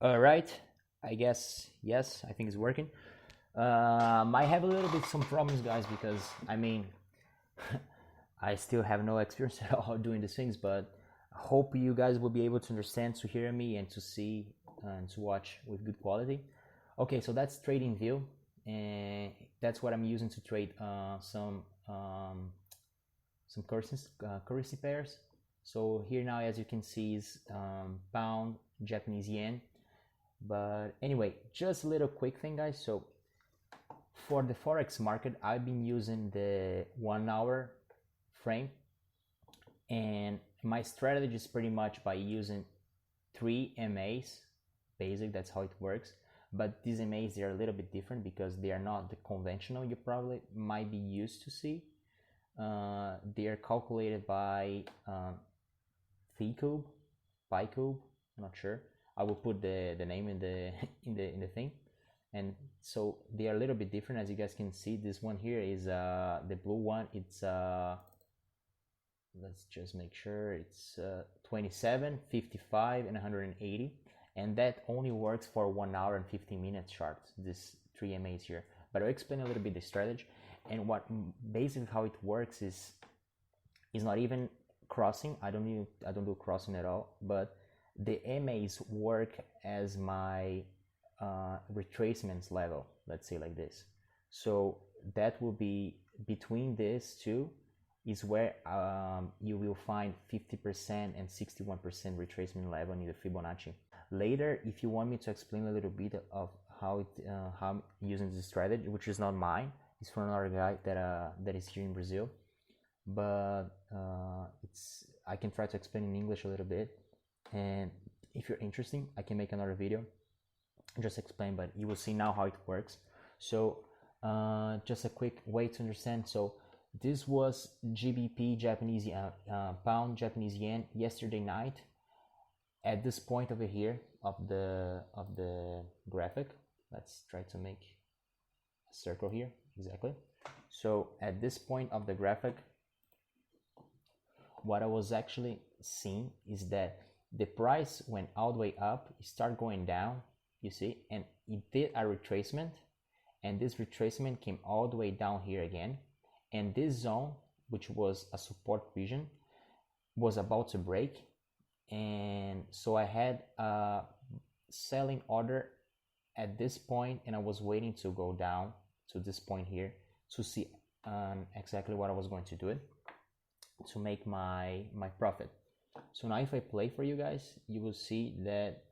All right, I guess yes. I think it's working. I have a little bit some problems, guys, because I mean, I still have no experience at all doing these things, but I hope you guys will be able to understand, to hear me, and to see and to watch with good quality. Okay, so that's trading view, and that's what I'm using to trade some currency pairs. So here now, as you can see, is pound, Japanese yen. But anyway, just a little quick thing, guys. So for the forex market, I've been using the 1 hour frame, and my strategy is pretty much by using 3 MAs. Basic, that's how it works. But these MAs, they are a little bit different because they are not the conventional you probably might be used to see. They are calculated by phi cube, pi cube. I'm not sure. I will put the name in the in the thing. And so they are a little bit different. As you guys can see, this one here is the blue one. It's let's just make sure it's 27, 55, and 180, and that only works for 1 hour and 15 minutes charts. This 3 MAs here, but I'll explain a little bit the strategy and what basically how it works is not even crossing. I don't do crossing at all, but the MAs work as my retracements level, let's say like this. So that will be between these two is where you will find 50% and 61% retracement level in the Fibonacci. Later, if you want me to explain a little bit of how I'm using this strategy, which is not mine, it's from another guy that is here in Brazil, but I can try to explain in English a little bit, and if you're interested, I can make another video just explain, but you will see now how it works. So just a quick way to understand. So this was GBP, Japanese pound, Japanese yen yesterday night at this point over here of the graphic. Let's try to make a circle here. Exactly. So at this point of the graphic, what I was actually seeing is that the price went all the way up, it started going down, you see, and it did a retracement, and this retracement came all the way down here again, and this zone, which was a support region, was about to break, and so I had a selling order at this point, and I was waiting to go down to this point here to see exactly what I was going to do it to make my profit. So now if I play for you guys, you will see that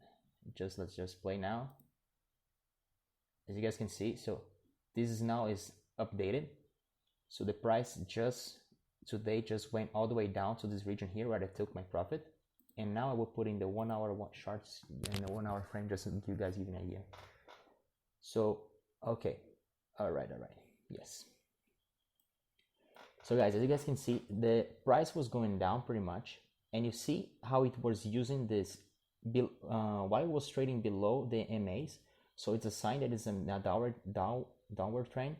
let's just play now. As you guys can see, so this is now is updated. So the price today just went all the way down to this region here where I took my profit. And now I will put in the 1 hour charts in the 1 hour frame just to give you guys even an idea. So, okay. All right. Yes. So guys, as you guys can see, the price was going down pretty much. And you see how it was using this while it was trading below the MAs. So it's a sign that it's a downward trend.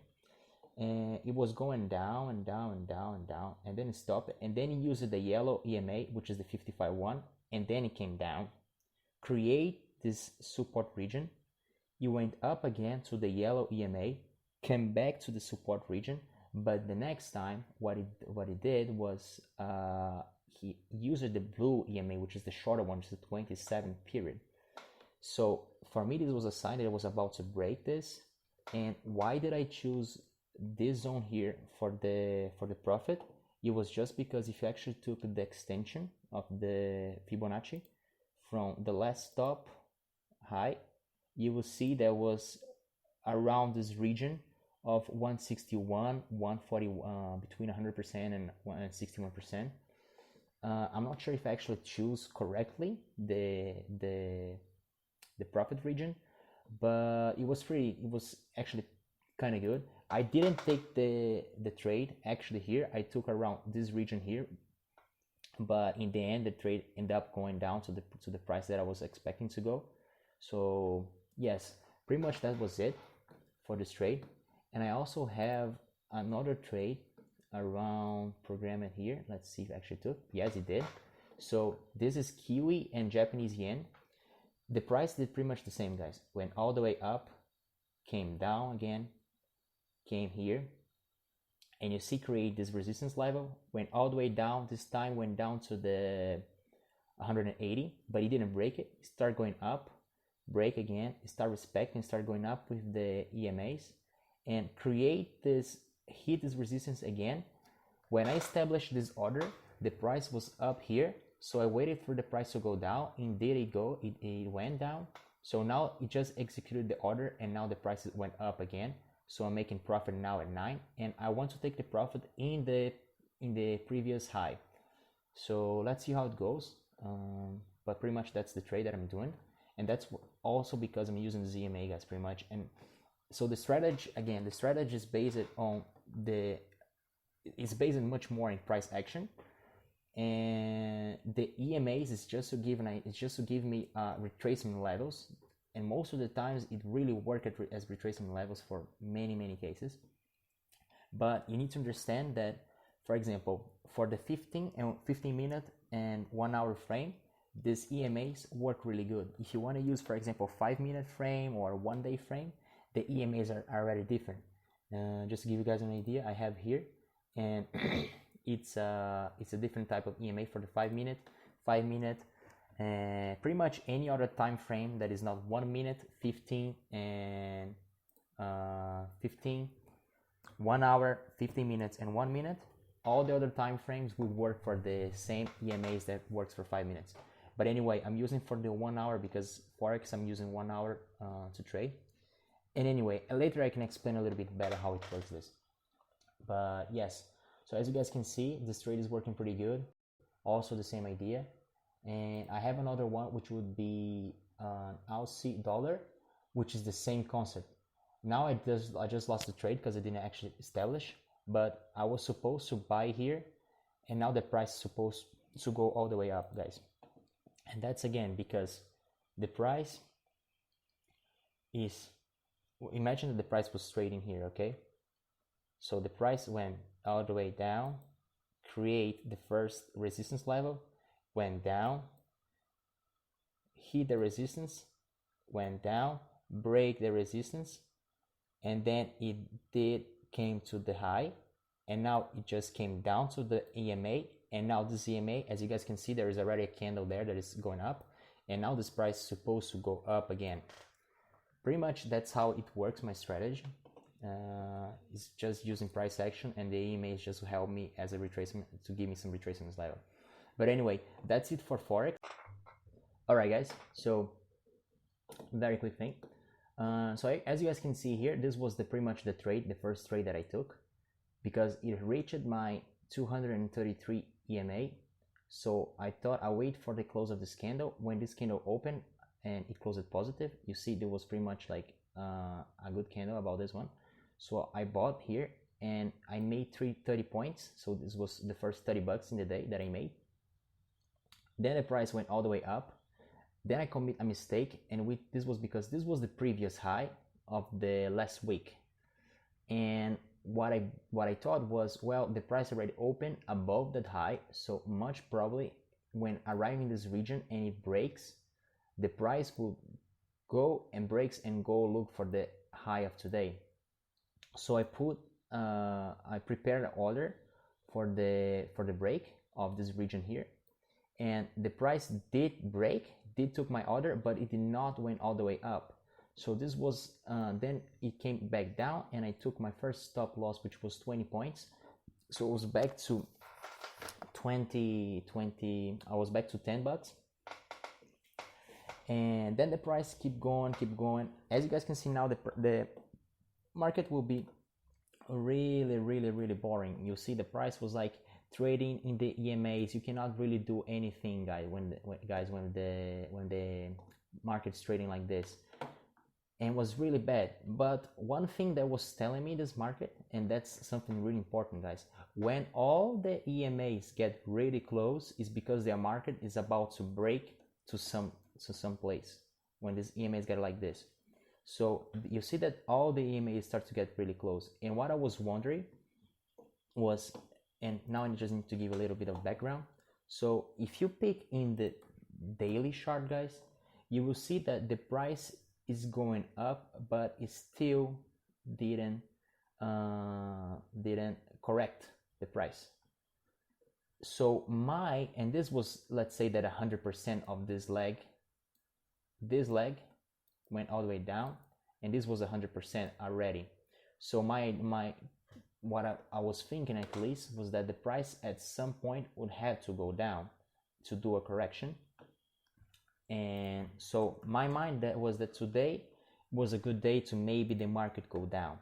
And it was going down and down and down and down, and then it stopped, and then it used the yellow EMA, which is the 55 one, and then it came down, create this support region. You went up again to the yellow EMA, came back to the support region, but the next time what it did was he used the blue EMA, which is the shorter one, which is the 27 period. So for me, this was a sign that it was about to break this. And why did I choose this zone here for the profit? It was just because if you actually took the extension of the Fibonacci from the last stop high, you will see there was around this region of 161, 140, between 100% and 61%. I'm not sure if I actually choose correctly the profit region, but it was actually kind of good. I didn't take the trade actually here. I took around this region here, but in the end the trade ended up going down to the price that I was expecting to go. So yes, pretty much that was it for this trade. And I also have another trade around programming here. Let's see if it actually took. Yes, it did. So this is Kiwi and Japanese yen. the price did pretty much the same, guys. Went all the way up, came down again, came here, and you see create this resistance level, went all the way down. This time went down to the 180, but it didn't break it. Start going up, break again, start respecting, start going up with the EMAs, and create this, hit this resistance again. When I established this order, the price was up here, so I waited for the price to go down. Indeed it went down. So now it just executed the order, and now the price went up again. So I'm making profit now at 9, and I want to take the profit in the previous high. So let's see how it goes. But pretty much that's the trade that I'm doing, and that's also because I'm using the ZMA, guys, pretty much. And so the strategy, again, the strategy is based on it's based much more in price action, and the EMAs is just to give me retracement levels. And most of the times it really works as retracement levels for many cases. But you need to understand that, for example, for the 15 minute and 1 hour frame, these EMAs work really good. If you want to use, for example, 5 minute frame or 1 day frame, the EMAs are already different. Just to give you guys an idea, I have here, and it's a different type of EMA for the 5 minute, pretty much any other time frame that is not 1 minute, 15, and 15, 1 hour, 15 minutes, and 1 minute. All the other time frames will work for the same EMAs that works for 5 minutes. But anyway, I'm using for the 1 hour because Forex I'm using 1 hour to trade. And anyway, later I can explain a little bit better how it works this. But yes, so as you guys can see, this trade is working pretty good. Also the same idea. And I have another one which would be an Aussie dollar, which is the same concept. Now I just lost the trade because I didn't actually establish, but I was supposed to buy here, and now the price is supposed to go all the way up, guys. And that's again because the price is, imagine that the price was trading here, okay? So the price went all the way down, create the first resistance level, went down, hit the resistance, went down, break the resistance, and then it came to the high, and now it just came down to the EMA, and now this EMA, as you guys can see, there is already a candle there that is going up, and now this price is supposed to go up again. Pretty much that's how it works, my strategy. It's just using price action, and the EMA is just to help me as a retracement, to give me some retracement level. But anyway, that's it for Forex. Alright guys, so very quick thing. So as you guys can see here, this was pretty much the first trade that I took, because it reached my 233 EMA. So I thought I'll wait for the close of this candle. When this candle opened and it closed positive, you see there was pretty much like a good candle about this one. So I bought here and I made 30 points. So this was the first 30 bucks in the day that I made. Then the price went all the way up. Then I commit a mistake, and this was because this was the previous high of the last week. And what I thought was, well, the price already opened above that high, so much probably when arriving in this region and it breaks, the price will go and breaks and go look for the high of today. So I prepared an order for the break of this region here, and the price did break, took my order, but it did not went all the way up. So this was then it came back down, and I took my first stop loss, which was 20 points. So it was back to 20. I was back to 10 bucks. And then the price keep going. As you guys can see now, the market will be really boring. You see the price was like trading in the EMAs. You cannot really do anything, guys, when the market's trading like this, and was really bad. But one thing that was telling me this market, and that's something really important, guys, when all the EMAs get really close, is because their market is about to break to some place. When these EMAs get like this, so you see that all the EMAs start to get really close. And what I was wondering was, and now I just need to give a little bit of background. So if you pick in the daily chart, guys, you will see that the price is going up, but it still didn't correct the price. So and this was, let's say that 100% of this leg went all the way down, and this was 100% already. So what I was thinking, at least, was that the price at some point would have to go down to do a correction. And so my mind was that today was a good day to maybe the market go down.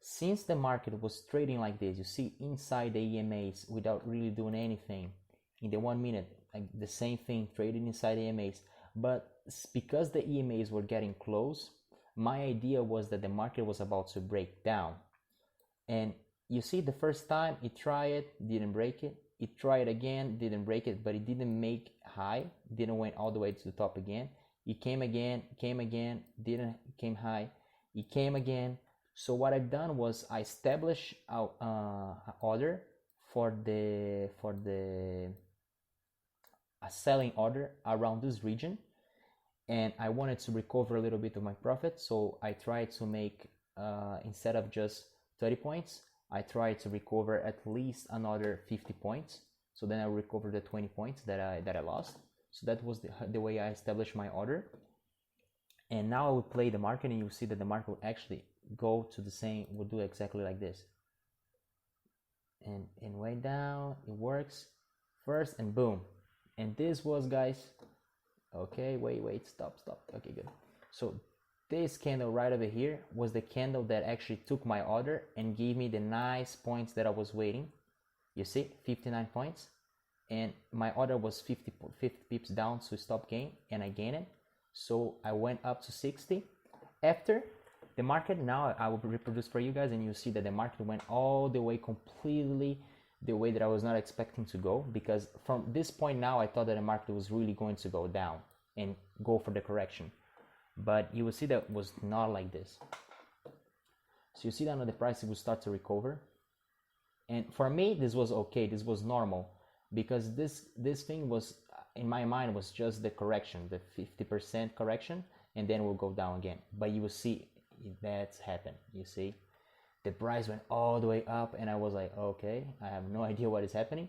Since the market was trading like this, you see, inside the EMAs without really doing anything in the 1 minute, like the same thing, trading inside the EMAs. But because the EMAs were getting close, my idea was that the market was about to break down. And you see, the first time it tried it, didn't break it. It tried again, didn't break it, but it didn't make high, didn't went all the way to the top again. It came again, didn't came high. It came again. So what I've done was I established an order for a selling order around this region, and I wanted to recover a little bit of my profit. So I tried to make instead of just 30 points, I tried to recover at least another 50 points. So then I recovered the 20 points that I lost. So that was the way I established my order. And now I will play the market, and you'll see that the market will actually go to the same, will do exactly like this. And way down, it works first, and boom. And this was, guys, okay, wait, stop. Okay, good. So this candle right over here was the candle that actually took my order and gave me the nice points that I was waiting. You see, 59 points, and my order was 50 pips down to stop gain, and I gained it. So I went up to 60. After the market, now I will reproduce for you guys, and you'll see that the market went all the way completely the way that I was not expecting to go, because from this point now I thought that the market was really going to go down and go for the correction. But you will see that it was not like this. So you see that now the price will start to recover. And for me, this was okay, this was normal, because this thing was, in my mind, was just the correction, the 50% correction, and then we'll go down again. But you will see that's happened. You see, the price went all the way up, and I was like, okay, I have no idea what is happening.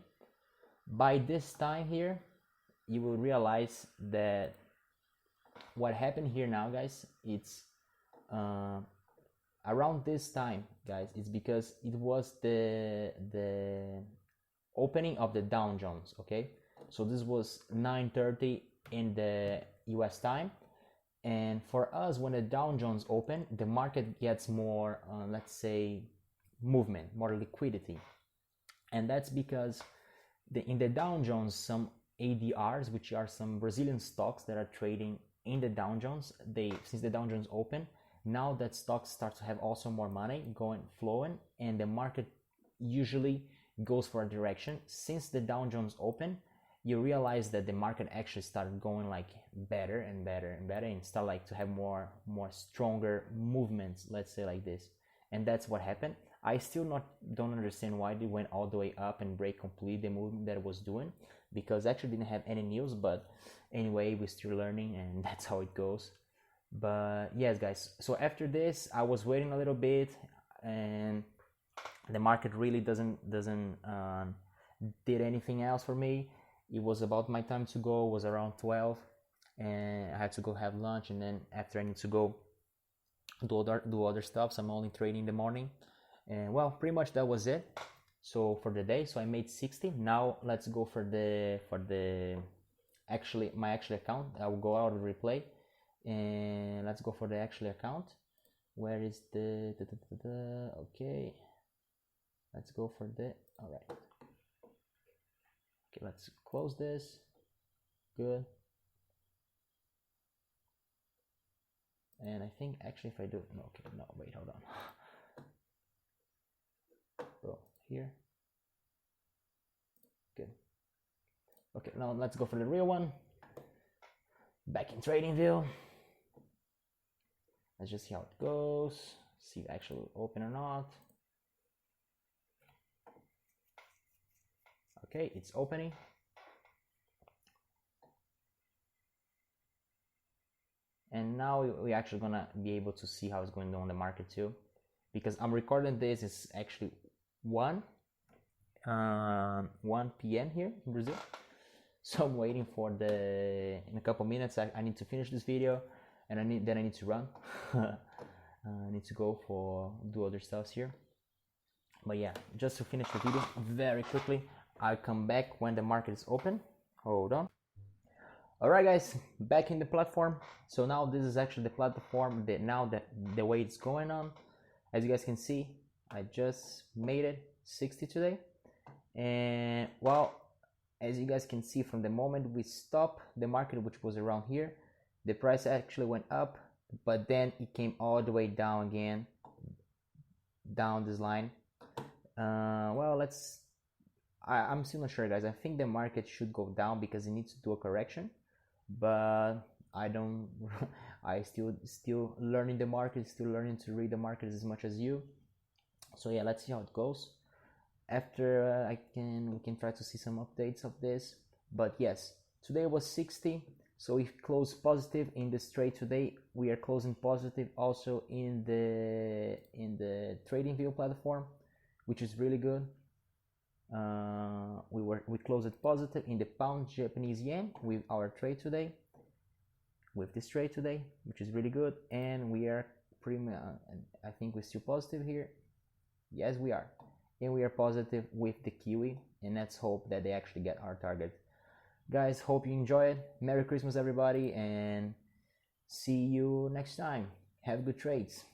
By this time here, you will realize that what happened here now, guys, it's around this time, guys, it's because it was the opening of the Dow Jones. Okay, so this was 9:30 in the US time, and for us, when the Dow Jones open, the market gets more let's say movement, more liquidity. And that's because in the Dow Jones, some ADRs, which are some Brazilian stocks that are trading in the Dow Jones, since the Dow Jones open, now that stocks start to have also more money flowing, and the market usually goes for a direction. Since the Dow Jones open, you realize that the market actually started going like better and better and better, and start like to have more stronger movements, let's say like this. And that's what happened. I still don't understand why they went all the way up and break completely the movement that it was doing, because I actually didn't have any news. But anyway, we're still learning, and that's how it goes. But yes, guys, so after this I was waiting a little bit, and the market really doesn't did anything else for me. It was about my time to go. It was around 12, and I had to go have lunch, and then after I need to go do other stuff. So I'm only trading in the morning, and well, pretty much that was it. So for the day, so I made 60. Now let's go for the my actual account. I will go out of replay, and let's go for the actual account. Where is the okay, let's go for the, all right. Okay, let's close this. Good. And I think actually if I do, no, okay, no, wait, hold on. Go here. Good. Okay, now let's go for the real one. Back in trading view. Let's just see how it goes. See if it actually open or not. Okay, it's opening. and now we're actually gonna be able to see how it's going on the market too, because I'm recording this, it's actually 1 p.m. here in Brazil. So I'm waiting for in a couple minutes I need to finish this video, and I need to run. I need to go do other stuff here. But yeah, just to finish the video very quickly, I'll come back when the market is open. Hold on. Alright guys, back in the platform. So now this is actually the platform the way it's going on. As you guys can see, I just made it 60 today. And well, as you guys can see, from the moment we stopped the market, which was around here, the price actually went up, but then it came all the way down again, down this line. Well, I'm still not sure, guys. I think the market should go down because it needs to do a correction, but I don't I still learning the market, still learning to read the market as much as you. So yeah, let's see how it goes. After we can try to see some updates of this. But yes, today was 60, so we closed positive in the trade today. We are closing positive also in the trading view platform, which is really good. We closed it positive in the pound Japanese yen with our trade today, with this trade today, which is really good. And we are I think we're still positive here. Yes, we are. And we are positive with the Kiwi, and let's hope that they actually get our target. Guys, hope you enjoy it. Merry Christmas everybody, and see you next time. Have good trades.